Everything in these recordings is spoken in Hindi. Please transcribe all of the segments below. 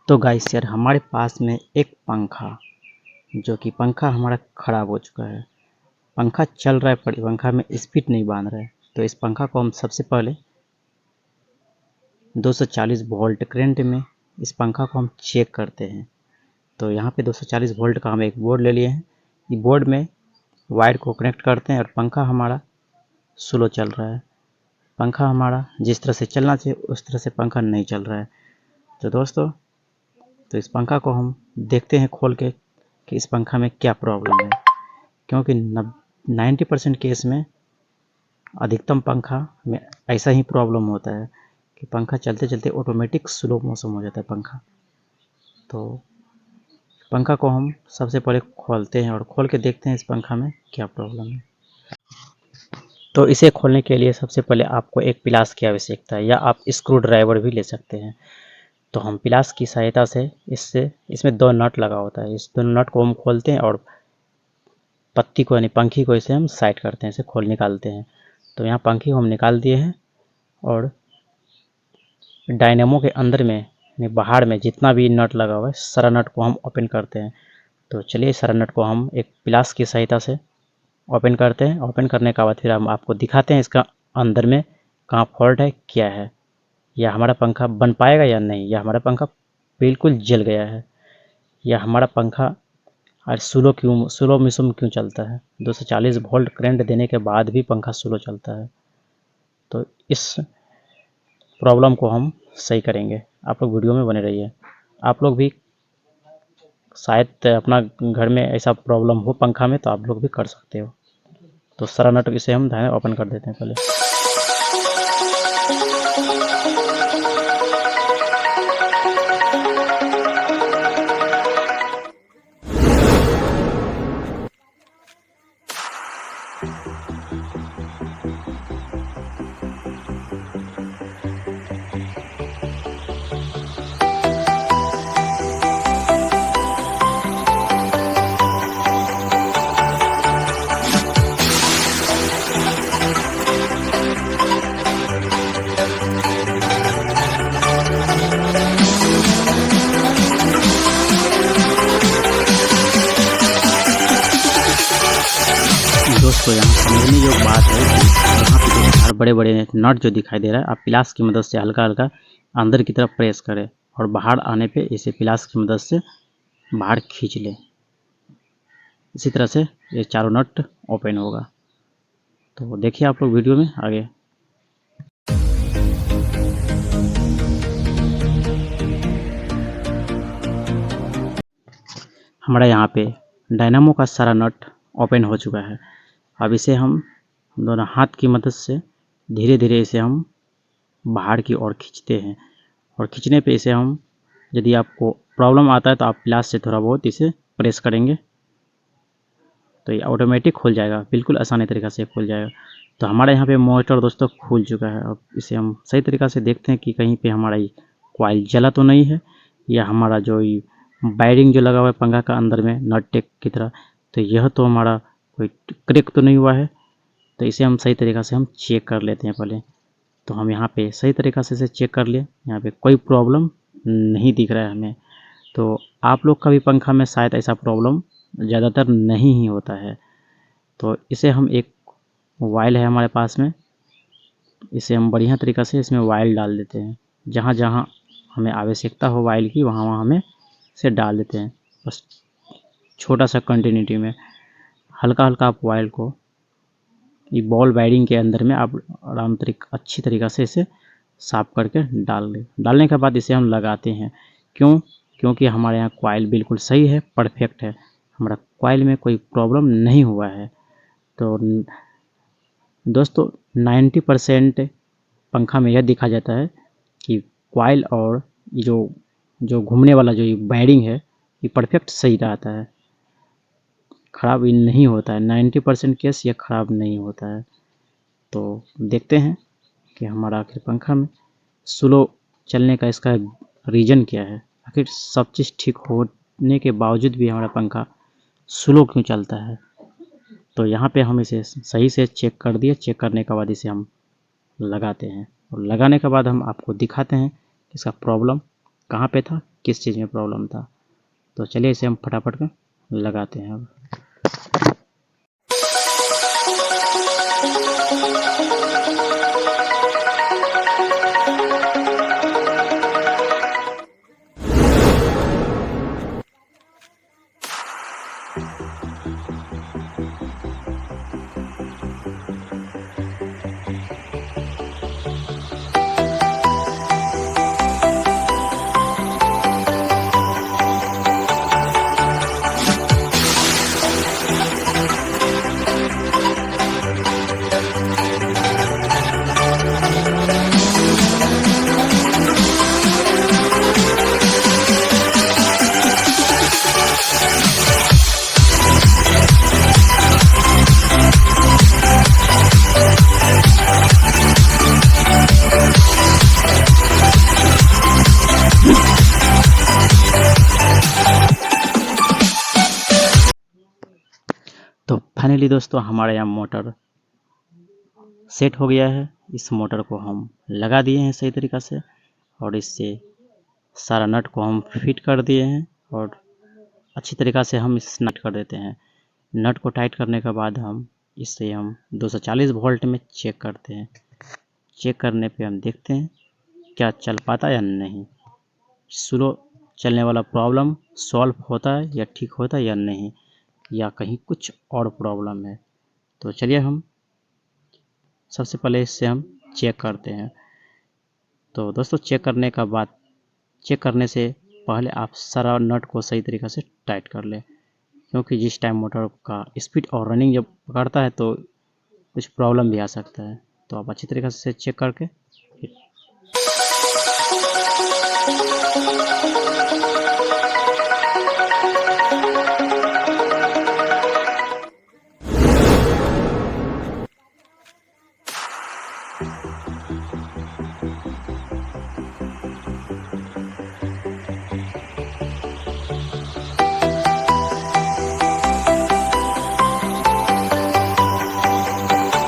तो गाइस यार हमारे पास में एक पंखा जो कि पंखा हमारा ख़राब हो चुका है। पंखा चल रहा है पर पंखा में स्पीड नहीं बांध रहा है। तो इस पंखा को हम सबसे पहले 240 वोल्ट करंट में इस पंखा को हम चेक करते हैं। तो यहाँ पे 240 वोल्ट का हम एक बोर्ड ले लिए हैं। इस बोर्ड में वायर को कनेक्ट करते हैं और पंखा हमारा स्लो चल रहा है। पंखा हमारा जिस तरह से चलना चाहिए उस तरह से पंखा नहीं चल रहा है। तो दोस्तों तो इस पंखा को हम देखते हैं खोल के कि इस पंखा में क्या प्रॉब्लम है, क्योंकि 90% केस में अधिकतम पंखा में ऐसा ही प्रॉब्लम होता है कि पंखा चलते चलते ऑटोमेटिक स्लो मोशन हो जाता है पंखा। तो पंखा को हम सबसे पहले खोलते हैं और खोल के देखते हैं इस पंखा में क्या प्रॉब्लम है। तो इसे खोलने के लिए सबसे पहले आपको एक पिलास की आवश्यकता है, या आप स्क्रू ड्राइवर भी ले सकते हैं। तो हम पिलास की सहायता से इसमें 2 नट लगा होता है, इस दोनों नट को हम खोलते हैं और पत्ती को यानी पंखी को इसे हम साइड करते हैं, इसे खोल निकालते हैं। तो यहाँ पंखी को हम निकाल दिए हैं और डायनेमो के अंदर में यानी बाहर में जितना भी नट लगा हुआ है सारा नट को हम ओपन करते हैं। तो चलिए सारा नट को हम एक पिलास की सहायता से ओपन करते हैं। ओपन करने के बाद फिर हम आपको दिखाते हैं इसका अंदर में कहाँ फॉल्ट है, क्या है, या हमारा पंखा बन पाएगा या नहीं, या हमारा पंखा बिल्कुल जल गया है, या हमारा पंखा और स्लो मिसम क्यों चलता है। 240 वोल्ट करंट देने के बाद भी पंखा स्लो चलता है। तो इस प्रॉब्लम को हम सही करेंगे। आप लोग वीडियो में बने रहिए। आप लोग भी शायद अपना घर में ऐसा प्रॉब्लम हो पंखा में तो आप लोग भी कर सकते हो। तो सारा नट इसे हम ध्यान ओपन कर देते हैं पहले। दोस्तों यहाँ समझने योग्य बात है कि यहाँ पे जो चार बड़े बड़े नट जो दिखाई दे रहा है, आप पिलास की मदद से हल्का हल्का अंदर की तरफ प्रेस करें और बाहर आने पे इसे पिलास की मदद से बाहर खींच लें। इसी तरह से ये चारों नट ओपन होगा। तो देखिए आप लोग वीडियो में आगे। हमारा यहाँ पे डायनामो का सारा नट ओपन हो चुका है। अब इसे हम दोनों हाथ की मदद से धीरे धीरे इसे हम बाहर की ओर खींचते हैं, और खींचने पे इसे हम, यदि आपको प्रॉब्लम आता है तो आप प्लास से थोड़ा बहुत इसे प्रेस करेंगे तो ये ऑटोमेटिक खुल जाएगा, बिल्कुल आसानी तरीक़ा से खुल जाएगा। तो हमारे यहाँ पे मोटर दोस्तों खुल चुका है। अब इसे हम सही तरीक़ा से देखते हैं कि कहीं पे हमारा ये कॉइल जला तो नहीं है, या हमारा जो ये वायरिंग जो लगा हुआ है पंखा का अंदर में नट टेक की तरह, तो यह तो हमारा कोई क्रैक तो नहीं हुआ है। तो इसे हम सही तरीक़ा से हम चेक कर लेते हैं पहले। तो हम यहाँ पे सही तरीक़ा से इसे चेक कर लिए, यहाँ पे कोई प्रॉब्लम नहीं दिख रहा है हमें। तो आप लोग का भी पंखा में शायद ऐसा प्रॉब्लम ज़्यादातर नहीं ही होता है। तो इसे हम एक वायल है हमारे पास में, इसे हम बढ़िया तरीक़ा से इसमें वायल डाल देते हैं। जहाँ जहाँ हमें आवश्यकता हो वायल की वहाँ वहाँ हमें इसे डाल देते हैं। बस छोटा सा कंटिन्यूटी में हल्का हल्का आप वायल को ये बॉल वायरिंग के अंदर में आप अच्छी तरीक़ा से इसे साफ करके डाल दें। डालने के बाद इसे हम लगाते हैं। क्योंकि हमारे यहाँ कॉइल बिल्कुल सही है, परफेक्ट है, हमारा कॉइल में कोई प्रॉब्लम नहीं हुआ है। तो दोस्तों 90% पंखा में यह देखा जाता है कि कॉइल और जो घूमने वाला जो ये वायरिंग है ये परफेक्ट सही रहता है, ख़राब नहीं होता है। 90% केस ये ख़राब नहीं होता है। तो देखते हैं कि हमारा आखिर पंखा में स्लो चलने का इसका रीज़न क्या है। आखिर सब चीज़ ठीक होने के बावजूद भी हमारा पंखा स्लो क्यों चलता है। तो यहाँ पे हम इसे सही से चेक कर दिए। चेक करने के बाद इसे हम लगाते हैं, और लगाने के बाद हम आपको दिखाते हैं कि इसका प्रॉब्लम कहाँ पे था, किस चीज़ में प्रॉब्लम था। तो चलिए इसे हम फटाफट में लगाते हैं अब। तो फाइनली दोस्तों हमारे यहाँ मोटर सेट हो गया है। इस मोटर को हम लगा दिए हैं सही तरीक़ा से, और इससे सारा नट को हम फिट कर दिए हैं और अच्छी तरीक़ा से हम इस नट कर देते हैं। नट को टाइट करने के बाद हम इसे 240 वोल्ट में चेक करते हैं। चेक करने पे हम देखते हैं क्या चल पाता या नहीं, स्लो चलने वाला प्रॉब्लम सॉल्व होता है या ठीक होता है या नहीं, या कहीं कुछ और प्रॉब्लम है। तो चलिए हम सबसे पहले इससे हम चेक करते हैं। तो दोस्तों चेक करने से पहले आप सारा नट को सही तरीक़े से टाइट कर लें, क्योंकि जिस टाइम मोटर का स्पीड और रनिंग जब पकड़ता है तो कुछ प्रॉब्लम भी आ सकता है। तो आप अच्छी तरीक़े से चेक करके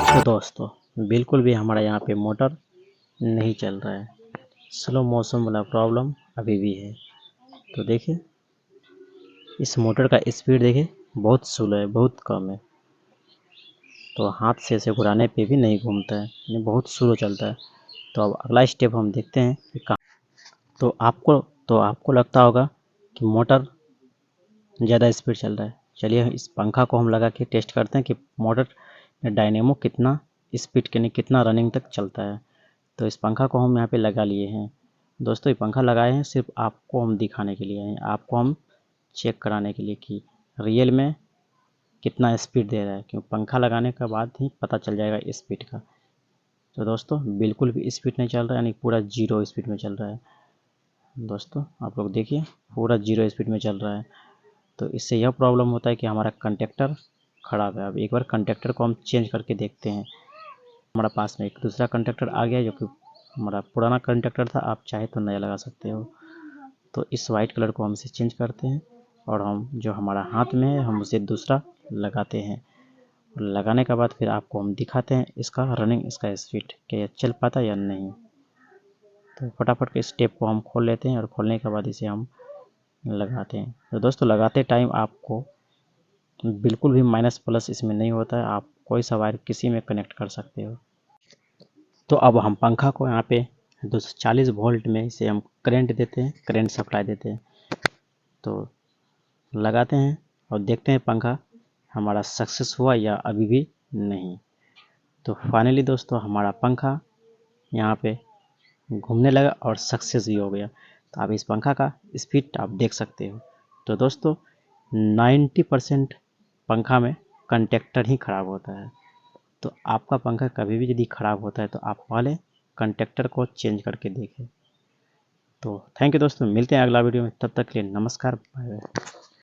तो दोस्तों बिल्कुल भी हमारा यहाँ पे मोटर नहीं चल रहा है, स्लो मोशन वाला प्रॉब्लम अभी भी है। तो देखिए इस मोटर का स्पीड देखिए बहुत स्लो है, बहुत कम है। तो हाथ से इसे घुराने पे भी नहीं घूमता है, ये बहुत स्लो चलता है। तो अब अगला स्टेप हम देखते हैं कि कहाँ। तो आपको लगता होगा कि मोटर ज़्यादा स्पीड चल रहा है। चलिए इस पंखा को हम लगा के टेस्ट करते हैं कि मोटर डायनेमो कितना स्पीड के कितना रनिंग तक चलता है। तो इस पंखा को हम यहाँ पे लगा लिए हैं। दोस्तों ये पंखा लगाए हैं सिर्फ आपको हम दिखाने के लिए हैं, आपको हम चेक कराने के लिए कि रियल में कितना स्पीड दे रहा है, क्योंकि पंखा लगाने के बाद ही पता चल जाएगा स्पीड का। तो दोस्तों बिल्कुल भी स्पीड नहीं चल रहा है, यानी पूरा 0 स्पीड में चल रहा है। दोस्तों आप लोग देखिए पूरा 0 स्पीड में चल रहा है। तो इससे यह प्रॉब्लम होता है कि हमारा कंडक्टर ख़राब है। अब एक बार कंडक्टर को हम चेंज करके देखते हैं। हमारा पास में एक दूसरा कंडक्टर आ गया जो कि हमारा पुराना कंडक्टर था, आप चाहे तो नया लगा सकते हो। तो इस वाइट कलर को हम इसे चेंज करते हैं और हम जो हमारा हाथ में है हम उसे दूसरा लगाते हैं। लगाने के बाद फिर आपको हम दिखाते हैं इसका रनिंग, इसका स्पीड कि यह चल पाता या नहीं। तो फटाफट के स्टेप को हम खोल लेते हैं और खोलने के बाद इसे हम लगाते हैं। तो दोस्तों लगाते टाइम आपको बिल्कुल भी माइनस प्लस इसमें नहीं होता है, आप कोई सा वायर किसी में कनेक्ट कर सकते हो। तो अब हम पंखा को यहाँ पे 240 वोल्ट में इसे हम करंट देते हैं, करंट सप्लाई देते हैं। तो लगाते हैं और देखते हैं पंखा हमारा सक्सेस हुआ या अभी भी नहीं। तो फाइनली दोस्तों हमारा पंखा यहाँ पे घूमने लगा और सक्सेस भी हो गया। तो आप इस पंखा का स्पीड आप देख सकते हो। तो दोस्तों 90% पंखा में कंडक्टर ही ख़राब होता है। तो आपका पंखा कभी भी यदि ख़राब होता है तो आप पहले कंडक्टर को चेंज करके देखें। तो थैंक यू दोस्तों, मिलते हैं अगला वीडियो में, तब तक के लिए नमस्कार, बाय बाय।